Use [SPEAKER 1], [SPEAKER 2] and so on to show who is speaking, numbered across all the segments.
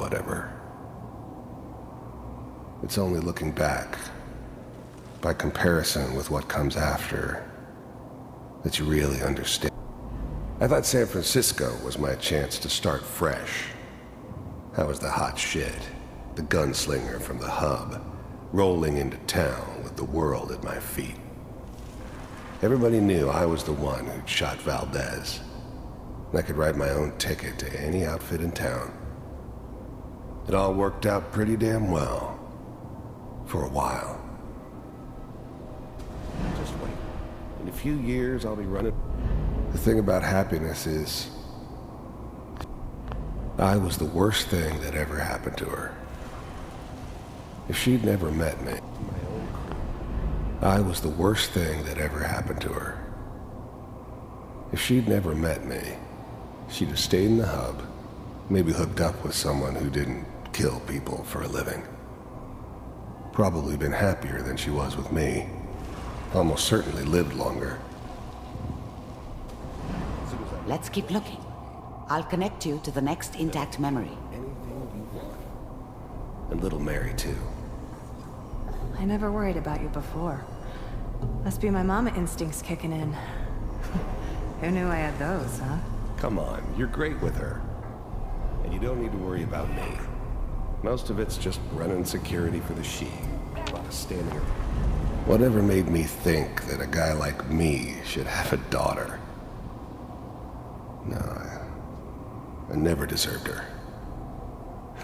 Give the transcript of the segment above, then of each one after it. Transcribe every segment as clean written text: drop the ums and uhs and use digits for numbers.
[SPEAKER 1] whatever. It's only looking back, by comparison with what comes after, that you really understand. I thought San Francisco was my chance to start fresh. I was the hot shit, the gunslinger from the hub, rolling into town with the world at my feet. Everybody knew I was the one who'd shot Valdez. And I could write my own ticket to any outfit in town. It all worked out pretty damn well. For a while. Just wait. In a few years, I'll be running. The thing about happiness is, I was the worst thing that ever happened to her. If she'd never met me, I was the worst thing that ever happened to her. If she'd never met me, she'd have stayed in the hub, maybe hooked up with someone who didn't kill people for a living. Probably been happier than she was with me. Almost certainly lived longer.
[SPEAKER 2] Let's keep looking. I'll connect you to the next intact memory.
[SPEAKER 1] Anything you want. And little Mary, too.
[SPEAKER 3] I never worried about you before. Must be my mama instincts kicking in. Who knew I had those, huh?
[SPEAKER 1] Come on, you're great with her. And you don't need to worry about me. Most of it's just running security for the she. A lot of standing around. Whatever made me think that a guy like me should have a daughter? No, I never deserved her.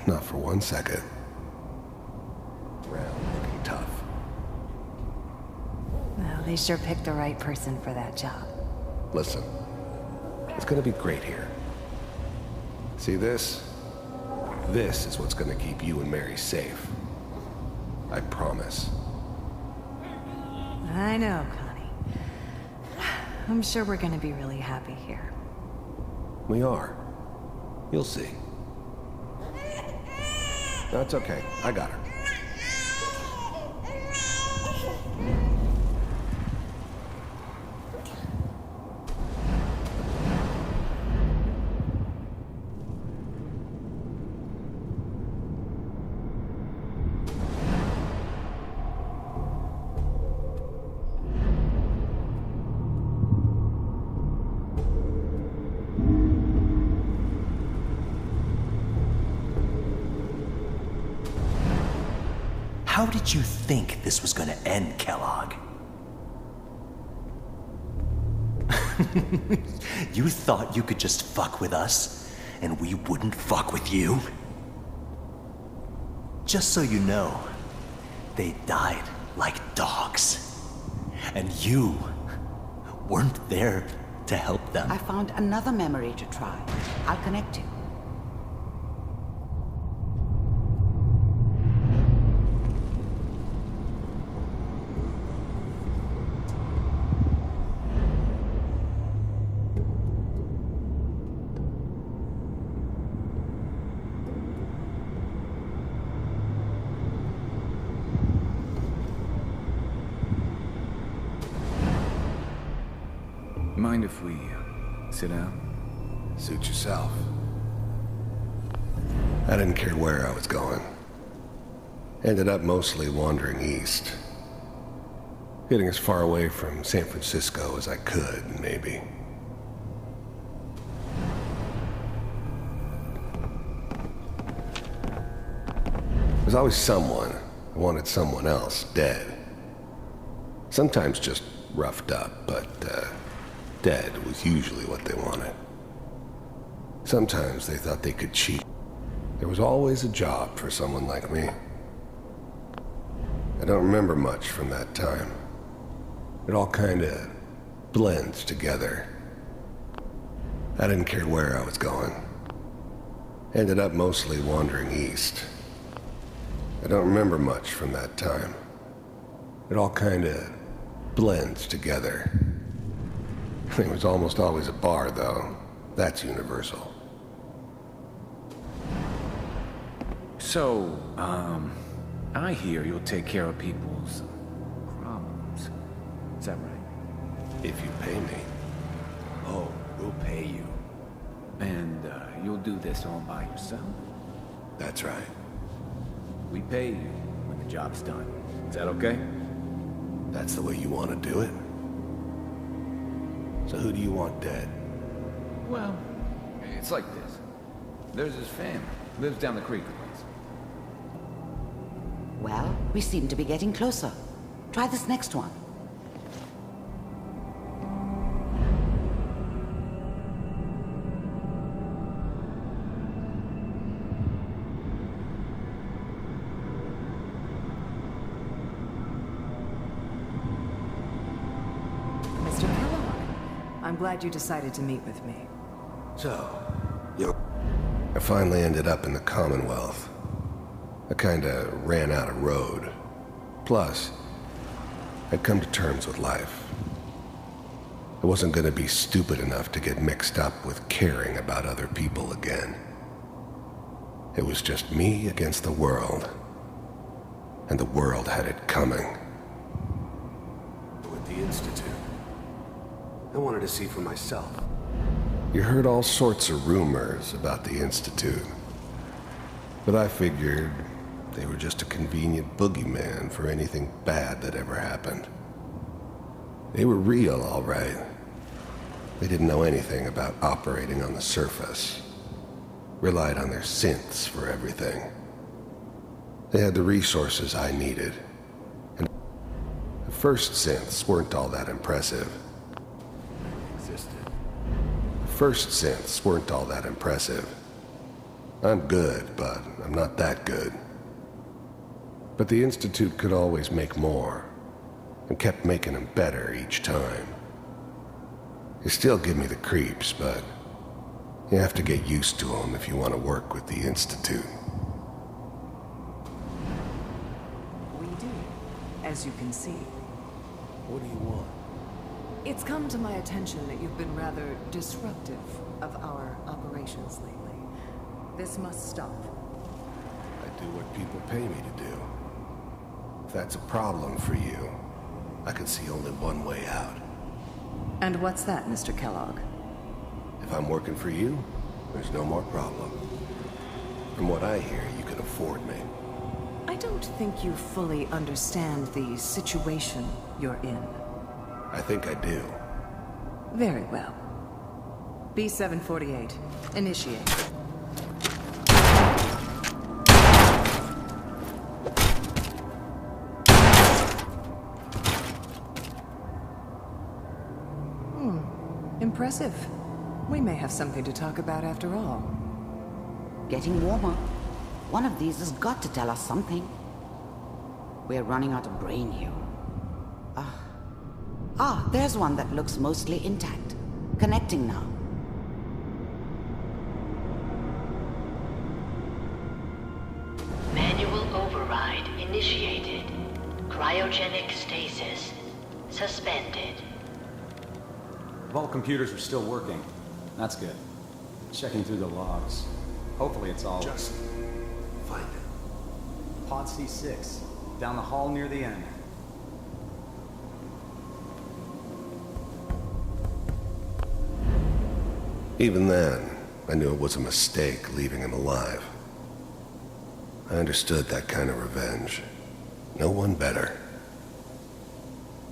[SPEAKER 1] Not for 1 second. Round, looking tough.
[SPEAKER 3] Well, they sure picked the right person for that job.
[SPEAKER 1] Listen, it's gonna be great here. See this? This is what's gonna keep you and Mary safe. I promise.
[SPEAKER 3] I know, Connie. I'm sure we're gonna be really happy here.
[SPEAKER 1] We are. You'll see. No, it's okay. I got her.
[SPEAKER 4] How did you think this was gonna end, Kellogg? You thought you could just fuck with us, and we wouldn't fuck with you? Just so you know, they died like dogs. And you weren't there to help them.
[SPEAKER 2] I found another memory to try. I'll connect you.
[SPEAKER 5] Mind if we sit down?
[SPEAKER 1] Suit yourself. I didn't care where I was going. Ended up mostly wandering east. Getting as far away from San Francisco as I could, maybe. There's always someone who wanted someone else dead. Sometimes just roughed up, but dead was usually what they wanted. Sometimes they thought they could cheat. There was always a job for someone like me. I don't remember much from that time. It all kinda blends together. I didn't care where I was going. Ended up mostly wandering east. I don't remember much from that time. It all kinda blends together. There was almost always a bar, though. That's universal.
[SPEAKER 5] So, I hear you'll take care of people's problems. Is that right?
[SPEAKER 1] If you pay me.
[SPEAKER 4] Oh, we'll pay you.
[SPEAKER 5] And, you'll do this all by yourself?
[SPEAKER 1] That's right.
[SPEAKER 5] We pay you when the job's done. Is that okay?
[SPEAKER 1] That's the way you want to do it? So who do you want dead?
[SPEAKER 5] Well, it's like this. There's his family. Lives down the creek a ways.
[SPEAKER 2] Well, we seem to be getting closer. Try this next one.
[SPEAKER 3] Mr. Kellogg, I'm glad you decided to meet with me.
[SPEAKER 1] So, I finally ended up in the Commonwealth. I kinda ran out of road. Plus, I'd come to terms with life. I wasn't gonna be stupid enough to get mixed up with caring about other people again. It was just me against the world. And the world had it coming.
[SPEAKER 6] With the Institute. I wanted to see for myself.
[SPEAKER 1] You heard all sorts of rumors about the Institute. But I figured they were just a convenient boogeyman for anything bad that ever happened. They were real, all right. They didn't know anything about operating on the surface. Relied on their synths for everything. They had the resources I needed. And the first synths weren't all that impressive. First synths weren't all that impressive. I'm good, but I'm not that good. But the Institute could always make more, and kept making them better each time. They still give me the creeps, but you have to get used to them if you want to work with the Institute.
[SPEAKER 3] We do, as you can see.
[SPEAKER 6] What do you want?
[SPEAKER 3] It's come to my attention that you've been rather disruptive of our operations lately. This must stop.
[SPEAKER 1] I do what people pay me to do. If that's a problem for you, I can see only one way out.
[SPEAKER 3] And what's that, Mr. Kellogg?
[SPEAKER 1] If I'm working for you, there's no more problem. From what I hear, you can afford me.
[SPEAKER 3] I don't think you fully understand the situation you're in.
[SPEAKER 1] I think I do.
[SPEAKER 3] Very well. B-748, initiate. Impressive. We may have something to talk about after all.
[SPEAKER 2] Getting warmer. One of these has got to tell us something. We're running out of brain here. There's one that looks mostly intact. Connecting now.
[SPEAKER 7] Manual override initiated. Cryogenic stasis suspended.
[SPEAKER 8] Vault computers are still working. That's good. Checking through the logs. Hopefully it's all...
[SPEAKER 6] Just find it.
[SPEAKER 8] Pod C6. Down the hall near the end.
[SPEAKER 1] Even then, I knew it was a mistake leaving him alive. I understood that kind of revenge. No one better.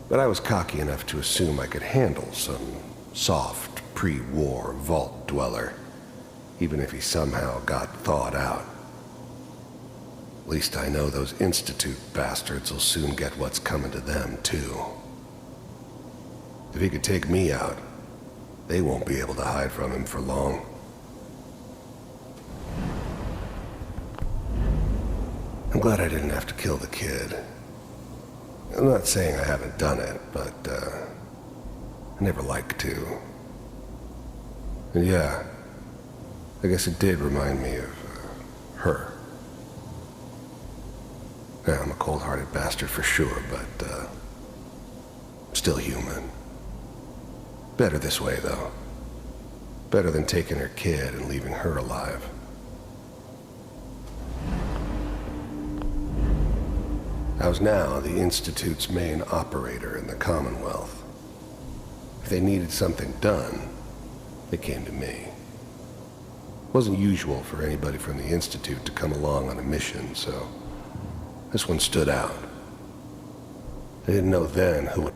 [SPEAKER 1] But I was cocky enough to assume I could handle some soft, pre-war vault dweller, even if he somehow got thawed out. At least I know those Institute bastards will soon get what's coming to them, too. If he could take me out, they won't be able to hide from him for long. I'm glad I didn't have to kill the kid. I'm not saying I haven't done it, but, I never liked to. And yeah, I guess it did remind me of, her. Yeah, I'm a cold-hearted bastard for sure, but, still human. Better this way, though. Better than taking her kid and leaving her alive. I was now the Institute's main operator in the Commonwealth. If they needed something done, they came to me. Wasn't usual for anybody from the Institute to come along on a mission, so this one stood out. I didn't know then who it...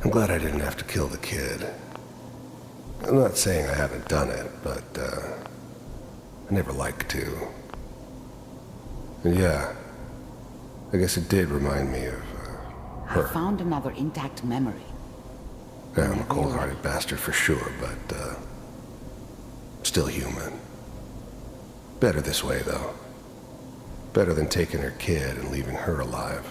[SPEAKER 1] I'm glad I didn't have to kill the kid. I'm not saying I haven't done it, but I never liked to. And yeah, I guess it did remind me of her.
[SPEAKER 2] I found another intact memory.
[SPEAKER 1] Yeah, I'm a cold-hearted bastard for sure, but still human. Better this way, though. Better than taking her kid and leaving her alive.